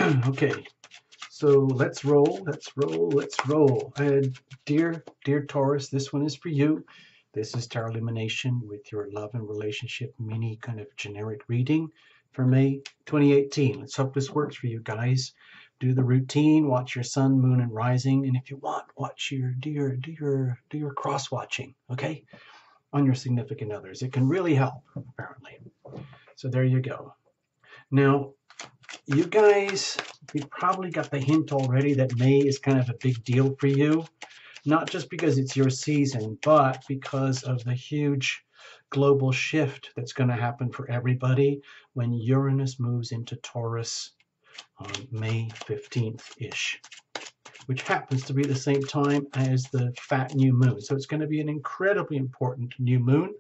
Okay, so let's roll, let's roll. Dear Taurus, this one is for you. This is Tarot Illumination with your love and relationship mini kind of generic reading for May 2018. Let's hope this works for you guys. Do the routine, watch your sun, moon, and rising, and if you want, watch do your cross watching, okay, on your significant others. It can really help, apparently. So there you go. Now, you guys, you probably got the hint already that May is kind of a big deal for you, not just because it's your season, but because of the huge global shift that's going to happen for everybody when Uranus moves into Taurus on May 15th-ish, which happens to be the same time as the fat new moon. So it's going to be an incredibly important new moon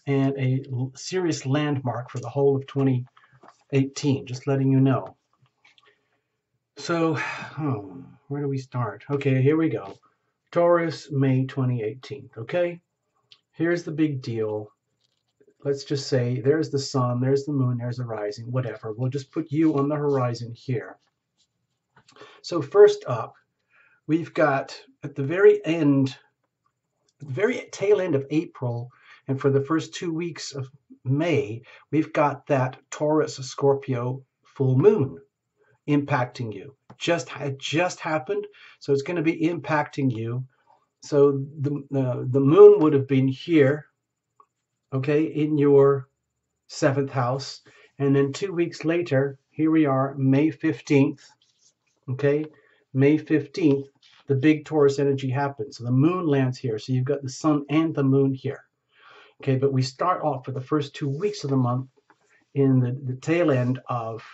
and a serious landmark for the whole of 2018, just letting you know. So, where do we start? Okay, here we go. Taurus, May 2018, okay? Here's the big deal. Let's just say there's the sun, there's the moon, there's the rising, whatever. We'll just put you on the horizon here. So first up, we've got at the very tail end of April, and for the first 2 weeks of May, we've got that Taurus Scorpio full moon impacting you. It just happened, so it's going to be impacting you. So the moon would have been here, okay, in your 7th house, and then 2 weeks later, here we are, May 15th, okay, May 15th, the big Taurus energy happens. So the moon lands here, so you've got the sun and the moon here, okay, but we start off for the first 2 weeks of the month in the tail end of,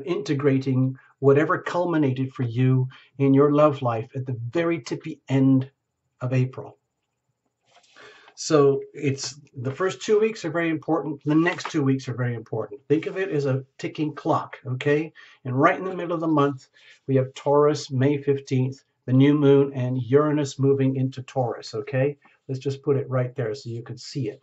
integrating whatever culminated for you in your love life at the very tippy end of April. So it's the first 2 weeks are very important. The next 2 weeks are very important. Think of it as a ticking clock, okay? And right in the middle of the month, we have Taurus, May 15th, the new moon, and Uranus moving into Taurus, okay? Let's just put it right there so you could see it.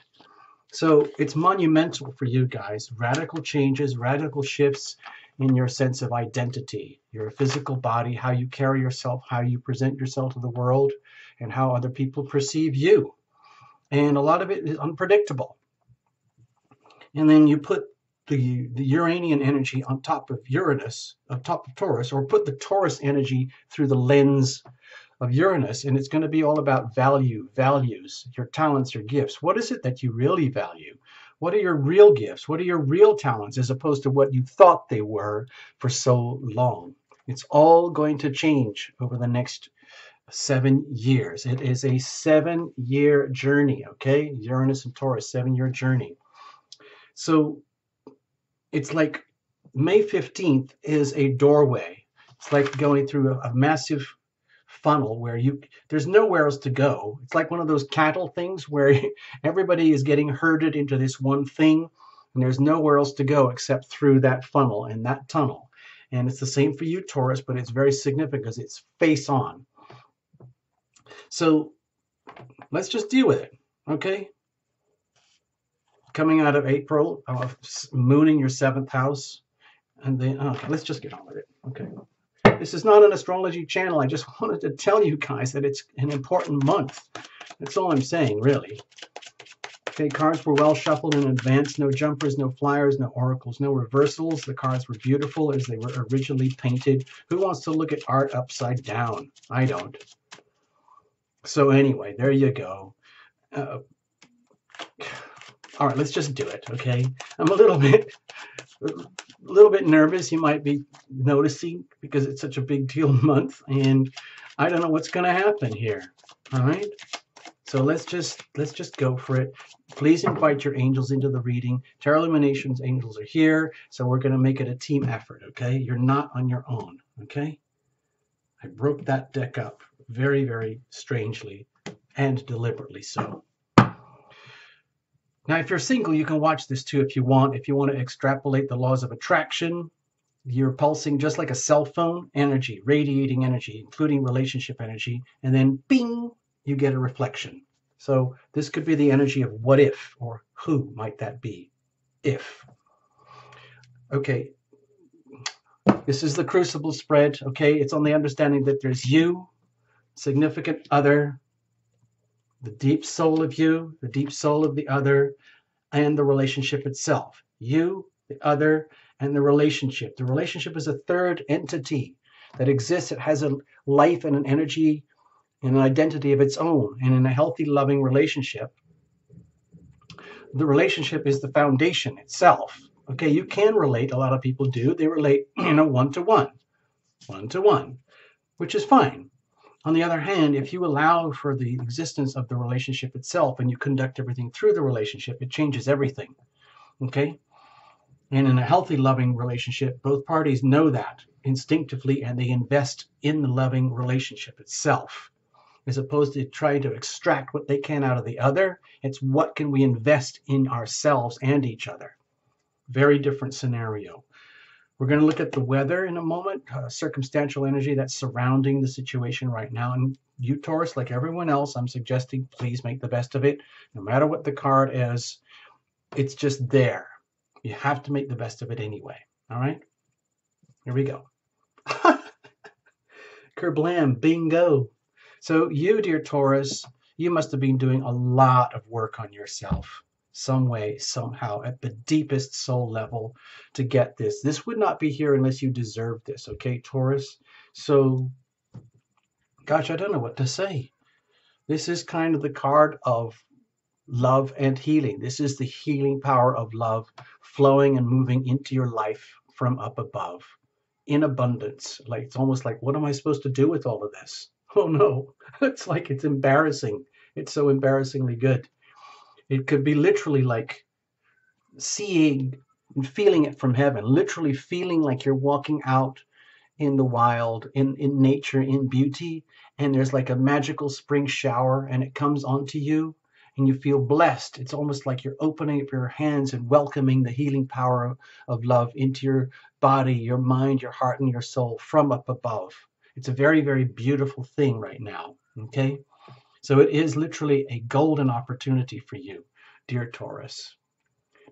So it's monumental for you guys. Radical changes, radical shifts in your sense of identity, your physical body, how you carry yourself, how you present yourself to the world, and how other people perceive you. And a lot of it is unpredictable. And then you put the Uranian energy on top of Uranus, on top of Taurus, or put the Taurus energy through the lens of Uranus, and it's going to be all about values, your talents, your gifts. What is it that you really value? What are your real gifts? What are your real talents as opposed to what you thought they were for so long? It's all going to change over the next 7 years. It is a 7-year journey, okay? Uranus and Taurus, 7-year journey. So it's like May 15th is a doorway. It's like going through a massive funnel where there's nowhere else to go. It's like one of those cattle things where everybody is getting herded into this one thing, and there's nowhere else to go except through that funnel and that tunnel. And it's the same for you, Taurus, but it's very significant because it's face on. So let's just deal with it, okay? Coming out of April, moon in your 7th house, and then, okay, let's just get on with it, okay? This is not an astrology channel. I just wanted to tell you guys that it's an important month. That's all I'm saying, really. Okay, cards were well shuffled in advance. No jumpers, no flyers, no oracles, no reversals. The cards were beautiful as they were originally painted. Who wants to look at art upside down? I don't. So anyway, there you go. All right, let's just do it, okay? I'm a little bit nervous, you might be noticing, because it's such a big deal month, and I don't know what's going to happen here. All right, so let's just go for it. Please invite your angels into the reading. Tarot Illumination's angels are here, so we're going to make it a team effort. Okay, you're not on your own. Okay, I broke that deck up very, very strangely and deliberately so. Now, if you're single, you can watch this too if you want. If you want to extrapolate the laws of attraction, you're pulsing just like a cell phone energy, radiating energy, including relationship energy, and then bing, you get a reflection. So this could be the energy of what if, or who might that be, if. Okay, This is the crucible spread, okay? It's on the understanding that there's you, significant other, the deep soul of you, the deep soul of the other, and the relationship itself. You, the other, and the relationship. The relationship is a third entity that exists. It has a life and an energy and an identity of its own. And in a healthy, loving relationship, the relationship is the foundation itself. Okay, you can relate. A lot of people do. They relate, one to one, which is fine. On the other hand, if you allow for the existence of the relationship itself and you conduct everything through the relationship, it changes everything. Okay? And in a healthy, loving relationship, both parties know that instinctively and they invest in the loving relationship itself. As opposed to trying to extract what they can out of the other, it's what can we invest in ourselves and each other. Very different scenario. We're going to look at the weather in a moment, circumstantial energy that's surrounding the situation right now. And you, Taurus, like everyone else, I'm suggesting please make the best of it. No matter what the card is, it's just there. You have to make the best of it anyway. All right? Here we go. Kerblam, bingo. So you, dear Taurus, you must have been doing a lot of work on yourself, some way, somehow, at the deepest soul level to get this. This would not be here unless you deserved this, okay, Taurus? So, gosh, I don't know what to say. This is kind of the card of love and healing. This is the healing power of love flowing and moving into your life from up above in abundance. Like it's almost like, what am I supposed to do with all of this? Oh no, it's like it's embarrassing. It's so embarrassingly good. It could be literally like seeing and feeling it from heaven, literally feeling like you're walking out in the wild, in nature, in beauty, and there's like a magical spring shower and it comes onto you and you feel blessed. It's almost like you're opening up your hands and welcoming the healing power of love into your body, your mind, your heart, and your soul from up above. It's a very, very beautiful thing right now. Okay? So it is literally a golden opportunity for you, dear Taurus.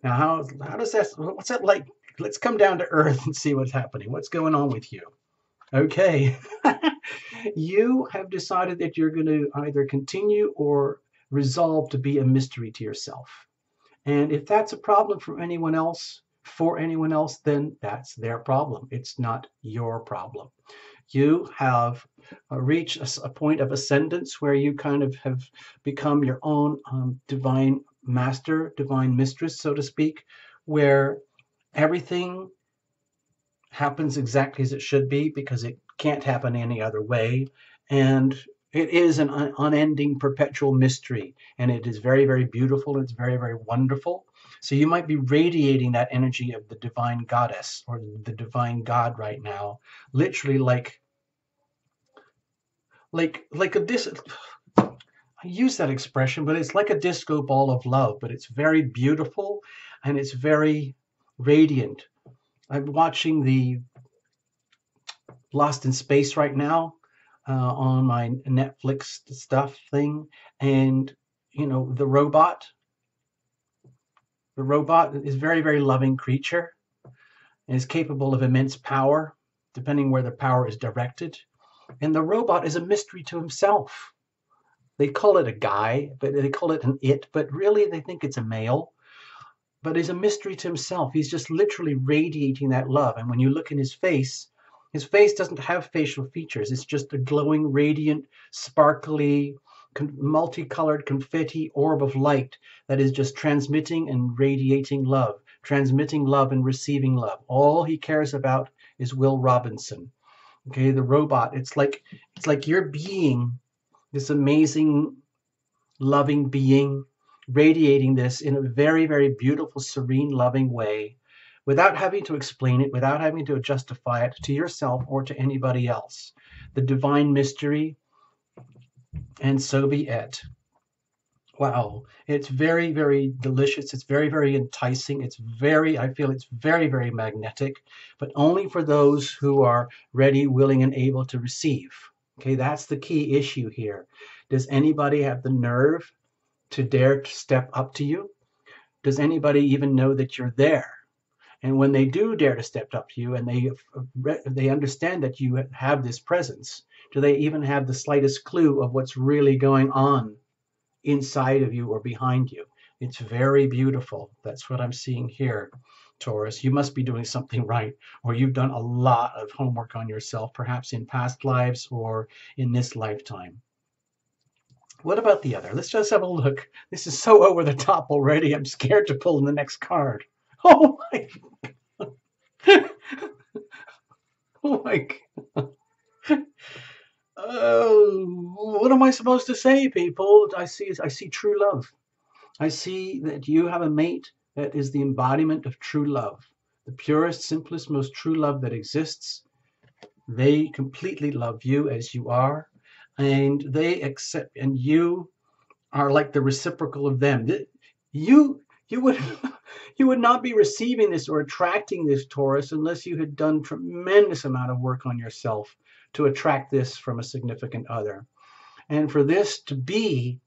Now, how does that, what's that like? Let's come down to earth and see what's happening. What's going on with you? Okay. You have decided that you're going to either continue or resolve to be a mystery to yourself. And if that's a problem for anyone else, then that's their problem. It's not your problem. You have reached a point of ascendance where you kind of have become your own divine master, divine mistress, so to speak, where everything happens exactly as it should be because it can't happen any other way. And it is an unending perpetual mystery. And it is very, very beautiful. It's very, very wonderful. So you might be radiating that energy of the divine goddess or the divine god right now, literally like a I use that expression, but it's like a disco ball of love, but it's very beautiful and it's very radiant. I'm watching the Lost in Space right now on my Netflix stuff thing, and you know the robot. The robot is a very, very loving creature and is capable of immense power, depending where the power is directed. And the robot is a mystery to himself. They call it a guy, but they call it an it, but really they think it's a male. But he's a mystery to himself. He's just literally radiating that love. And when you look in his face doesn't have facial features. It's just a glowing, radiant, sparkly, multicolored confetti orb of light that is just transmitting and radiating love, transmitting love and receiving love. All he cares about is Will Robinson. Okay, the robot. It's like you're being this amazing, loving being, radiating this in a very, very beautiful, serene, loving way, without having to explain it, without having to justify it to yourself or to anybody else. The divine mystery, and so be it. Wow, it's very, very delicious. It's very, very enticing. I feel it's very, very magnetic, but only for those who are ready, willing, and able to receive. Okay, that's the key issue here. Does anybody have the nerve to dare to step up to you? Does anybody even know that you're there? And when they do dare to step up to you and they understand that you have this presence, do they even have the slightest clue of what's really going on inside of you or behind you? It's very beautiful. That's what I'm seeing here, Taurus. You must be doing something right, or you've done a lot of homework on yourself, perhaps in past lives or in this lifetime. What about the other? Let's just have a look. This is so over the top already. I'm scared to pull in the next card. Oh my, oh my. What am I supposed to say, people? I see true love. I see that you have a mate that is the embodiment of true love, the purest, simplest, most true love that exists. They completely love you as you are, and they accept, and you are like the reciprocal of them. You would you would not be receiving this or attracting this, Taurus, unless you had done tremendous amount of work on yourself to attract this from a significant other. And for this to be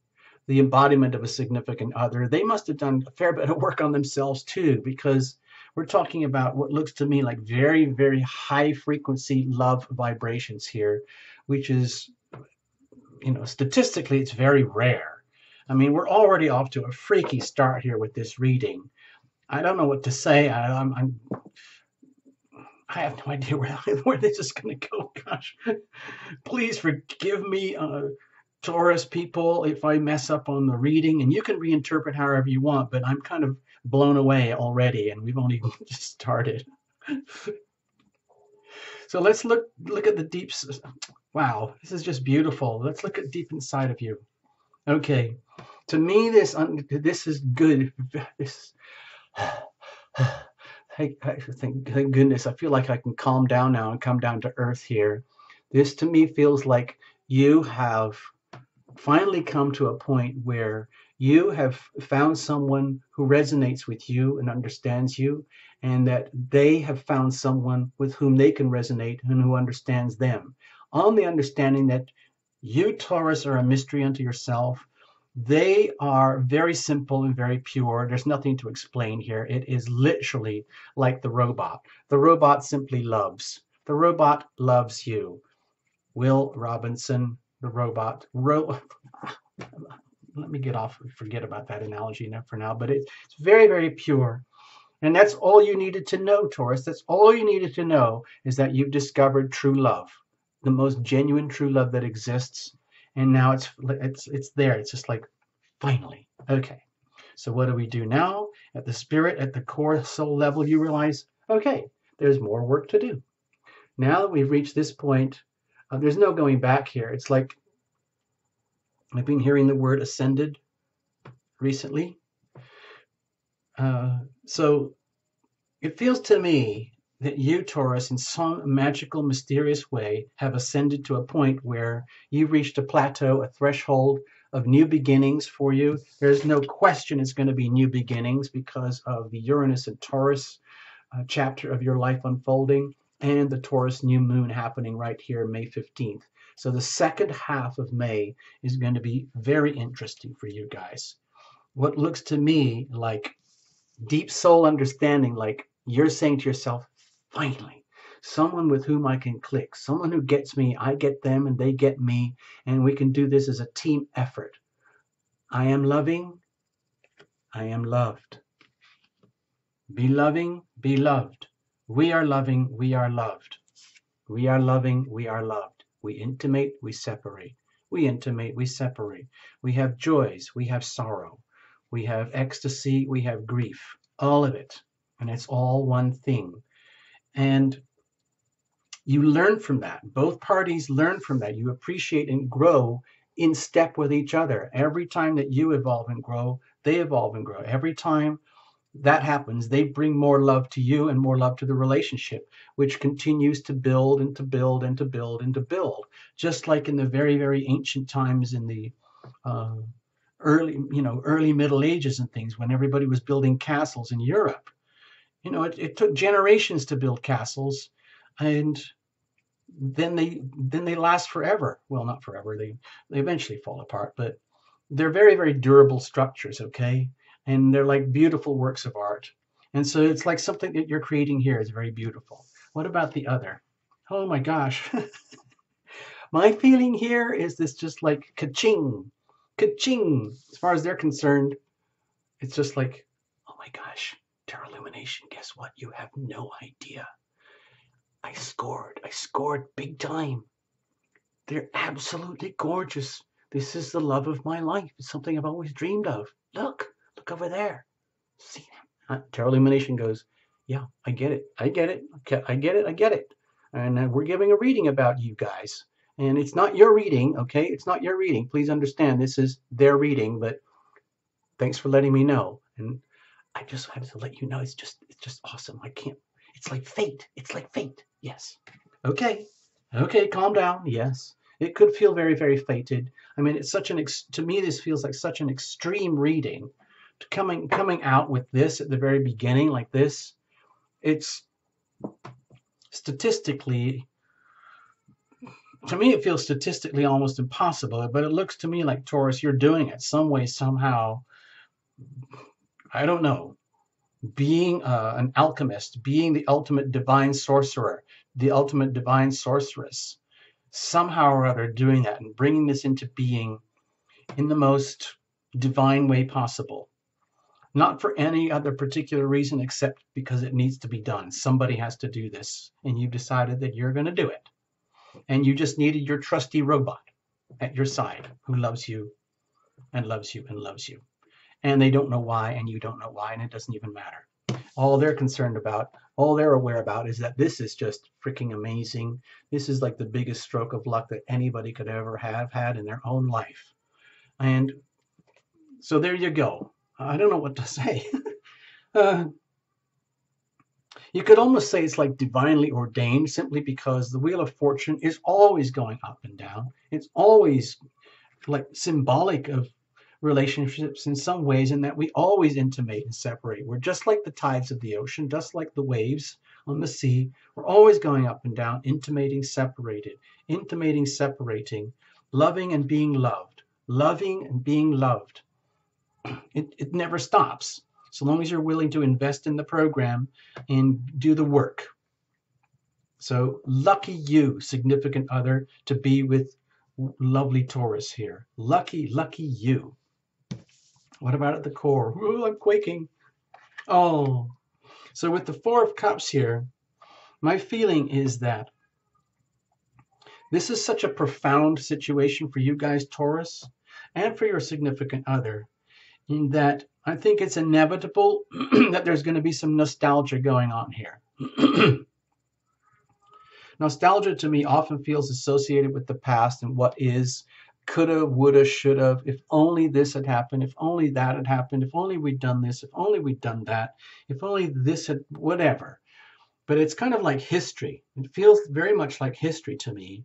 the embodiment of a significant other, they must have done a fair bit of work on themselves too, because we're talking about what looks to me like very, very high frequency love vibrations here, which is, statistically, it's very rare. I mean, we're already off to a freaky start here with this reading. I don't know what to say. I have no idea where this is going to go. Gosh, please forgive me, Taurus people, if I mess up on the reading, and you can reinterpret however you want, but I'm kind of blown away already, and we've only just started. So let's look at the deep. Wow, this is just beautiful. Let's look at deep inside of you. Okay, to me, this is good. This. Thank goodness. I feel like I can calm down now and come down to earth here. This to me feels like you have finally come to a point where you have found someone who resonates with you and understands you, and that they have found someone with whom they can resonate and who understands them. On the understanding that you, Taurus, are a mystery unto yourself. They are very simple and very pure. There's nothing to explain here. It is literally like the robot. The robot simply loves. The robot loves you. Will Robinson, the robot. Let me forget about that analogy for now, but it's very, very pure. And that's all you needed to know, Taurus. That's all you needed to know, is that you've discovered true love, the most genuine true love that exists. And now it's there. It's just like, finally. Okay. So what do we do now? At the spirit, at the core soul level, you realize, okay, there's more work to do. Now that we've reached this point, there's no going back here. It's like I've been hearing the word ascended recently. So it feels to me that you, Taurus, in some magical, mysterious way, have ascended to a point where you've reached a plateau, a threshold of new beginnings for you. There's no question it's going to be new beginnings because of the Uranus and Taurus chapter of your life unfolding, and the Taurus new moon happening right here, May 15th. So the second half of May is going to be very interesting for you guys. What looks to me like deep soul understanding, like you're saying to yourself, finally, someone with whom I can click, someone who gets me, I get them, and they get me, and we can do this as a team effort. I am loving, I am loved. Be loving, be loved. We are loving, we are loved. We are loving, we are loved. We intimate, we separate. We intimate, we separate. We have joys, we have sorrow. We have ecstasy, we have grief. All of it. And it's all one thing. And you learn from that. Both parties learn from that. You appreciate and grow in step with each other. Every time that you evolve and grow, they evolve and grow. Every time that happens, they bring more love to you and more love to the relationship, which continues to build and to build and to build and to build. Just like in the very, very ancient times in the early Middle Ages and things, when everybody was building castles in Europe. It took generations to build castles, and then they last forever. Well, not forever. They eventually fall apart, but they're very, very durable structures, okay? And they're like beautiful works of art. And so it's like something that you're creating here is very beautiful. What about the other? Oh my gosh. My feeling here is this just like ka-ching, ka-ching. As far as they're concerned, it's just like, oh my gosh, Terra Illumination, guess what? You have no idea. I scored big time. They're absolutely gorgeous. This is the love of my life. It's something I've always dreamed of. Look over there. See that? Terra Illumination goes, yeah, I get it. I get it. Okay, I get it. I get it. And we're giving a reading about you guys. And it's not your reading, okay? It's not your reading. Please understand this is their reading, but thanks for letting me know. And I just have to let you know it's just awesome. I can't. It's like fate. It's like fate. Yes. Okay. Okay, calm down. Yes. It could feel very, very fated. I mean, it's such an to me this feels like such an extreme reading. Coming out with this at the very beginning like this, it's statistically, to me it feels statistically almost impossible, but it looks to me like, Taurus, you're doing it some way, somehow. I don't know. Being an alchemist, being the ultimate divine sorcerer, the ultimate divine sorceress, somehow or other doing that and bringing this into being in the most divine way possible. Not for any other particular reason except because it needs to be done. Somebody has to do this, and you've decided that you're going to do it. And you just needed your trusty robot at your side who loves you and loves you and loves you. And they don't know why, and you don't know why, and it doesn't even matter. All they're concerned about, all they're aware about is that this is just freaking amazing. This is like the biggest stroke of luck that anybody could ever have had in their own life. And so there you go. I don't know what to say. You could almost say it's like divinely ordained, simply because the Wheel of Fortune is always going up and down. It's always like symbolic of relationships in some ways, in that we always intimate and separate. We're just like the tides of the ocean, just like the waves on the sea. We're always going up and down, intimating, separated, intimating, separating, loving and being loved, loving and being loved. It never stops, so long as you're willing to invest in the program and do the work. So lucky you, significant other, to be with lovely Taurus here. Lucky, lucky you. What about at the core? Ooh, I'm quaking. Oh, so with the Four of Cups here, my feeling is that this is such a profound situation for you guys, Taurus, and for your significant other, in that I think it's inevitable that there's going to be some nostalgia going on here. Nostalgia to me often feels associated with the past and what is, coulda, woulda, shoulda, if only this had happened, if only that had happened, if only we'd done this, if only we'd done that, if only this had, whatever. But it's kind of like history. It feels very much like history to me.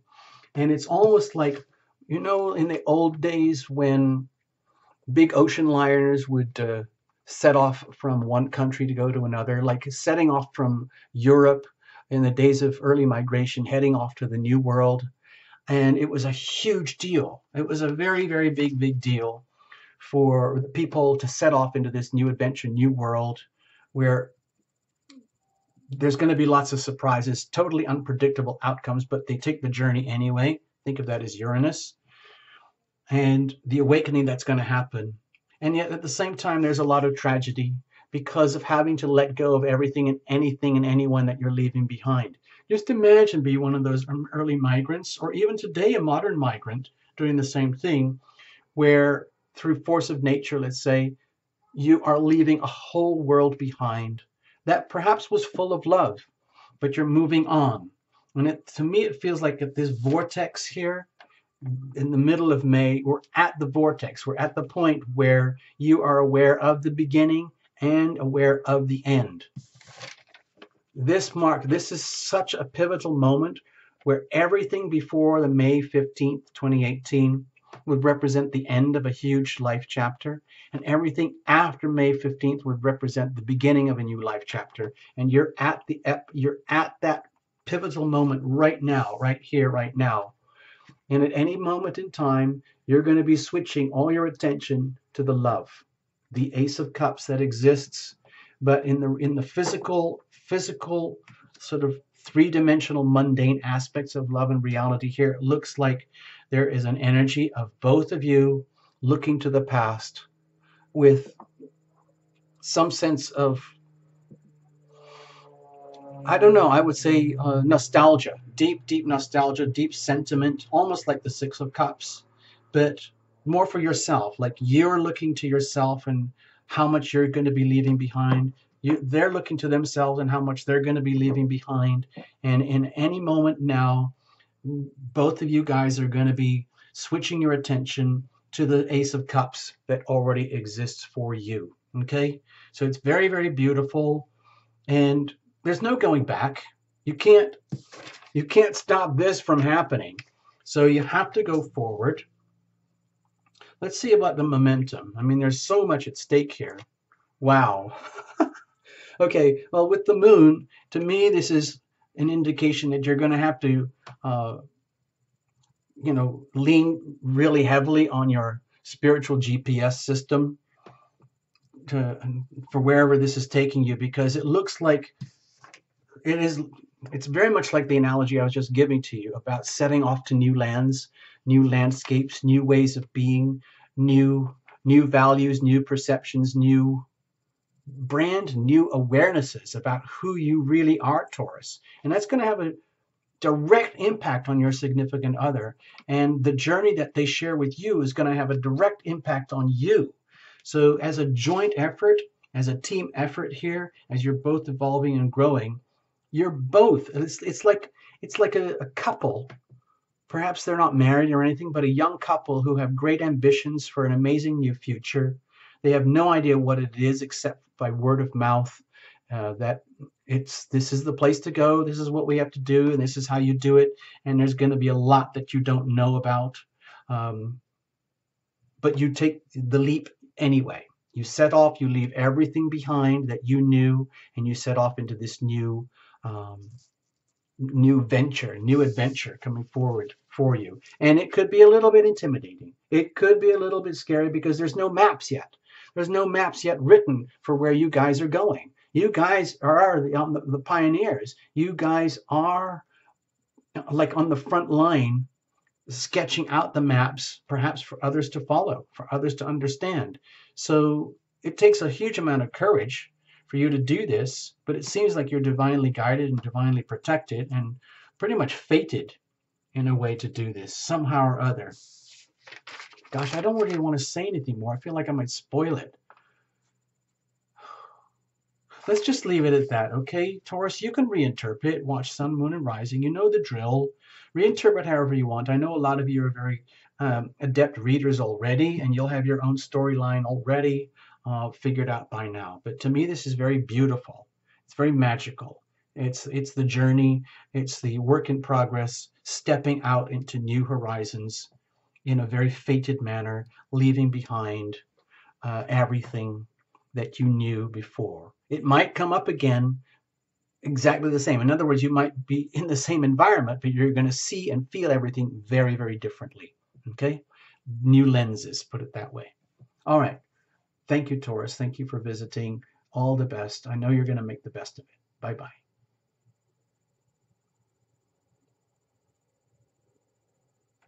And it's almost like, you know, in the old days when big ocean liners would set off from one country to go to another, like setting off from Europe in the days of early migration, heading off to the New World. And it was a huge deal. It was a very, very big deal for the people to set off into this new adventure, new world, where there's going to be lots of surprises, totally unpredictable outcomes, but they take the journey anyway. Think of that as Uranus and the awakening that's going to happen. And yet at the same time, there's a lot of tragedy because of having to let go of everything and anything and anyone that you're leaving behind. Just imagine being one of those early migrants, or even today a modern migrant doing the same thing, where through force of nature, let's say, you are leaving a whole world behind that perhaps was full of love, but you're moving on. And to me, it feels like at this vortex here, in the middle of May, we're at the vortex. We're at the point where you are aware of the beginning and aware of the end. This is such a pivotal moment where everything before the May 15th, 2018 would represent the end of a huge life chapter, and everything after May 15th would represent the beginning of a new life chapter. And you're at that pivotal moment right now, right here, right now. And at any moment in time, you're going to be switching all your attention to the love, the Ace of Cups that exists but in the physical sort of three-dimensional mundane aspects of love and reality here, it looks like there is an energy of both of you looking to the past with some sense of, I don't know, I would say nostalgia, deep nostalgia, deep sentiment, almost like the Six of Cups, but more for yourself. Like you're looking to yourself and how much you're going to be leaving behind. They're looking to themselves and how much they're going to be leaving behind. And in any moment now, both of you guys are going to be switching your attention to the Ace of Cups that already exists for you. Okay? So it's very, very beautiful. And there's no going back. You can't stop this from happening. So you have to go forward. Let's see about the momentum. I mean, there's so much at stake here. Wow. Okay, well, with the moon, to me, this is an indication that you're going to have to, lean really heavily on your spiritual GPS system for wherever this is taking you, because it looks like it's very much like the analogy I was just giving to you about setting off to new lands, new landscapes, new ways of being, new values, new perceptions, new awarenesses about who you really are, Taurus. And that's going to have a direct impact on your significant other. And the journey that they share with you is going to have a direct impact on you. So as a joint effort, as a team effort here, as you're both evolving and growing, you're both, it's like a couple. Perhaps they're not married or anything, but a young couple who have great ambitions for an amazing new future. They have no idea what it is except by word of mouth, that this is the place to go, this is what we have to do, and this is how you do it. And there's going to be a lot that you don't know about, but you take the leap anyway. You set off, you leave everything behind that you knew, and you set off into this new adventure coming forward for you. And it could be a little bit intimidating. It could be a little bit scary because there's no maps yet. There's no maps yet written for where you guys are going. You guys are the pioneers. You guys are like on the front line, sketching out the maps, perhaps for others to follow, for others to understand. So it takes a huge amount of courage for you to do this, but it seems like you're divinely guided and divinely protected and pretty much fated in a way to do this somehow or other. Gosh, I don't really want to say anything more. I feel like I might spoil it. Let's just leave it at that, okay? Taurus, you can reinterpret, watch sun, moon, and rising. You know the drill. Reinterpret however you want. I know a lot of you are very adept readers already, and you'll have your own storyline already figured out by now. But to me, this is very beautiful. It's very magical. It's the journey. It's the work in progress, stepping out into new horizons in a very fated manner, leaving behind everything that you knew before. It might come up again exactly the same. In other words, you might be in the same environment, but you're going to see and feel everything very, very differently. Okay? New lenses, put it that way. All right. Thank you, Taurus. Thank you for visiting. All the best. I know you're going to make the best of it. Bye-bye.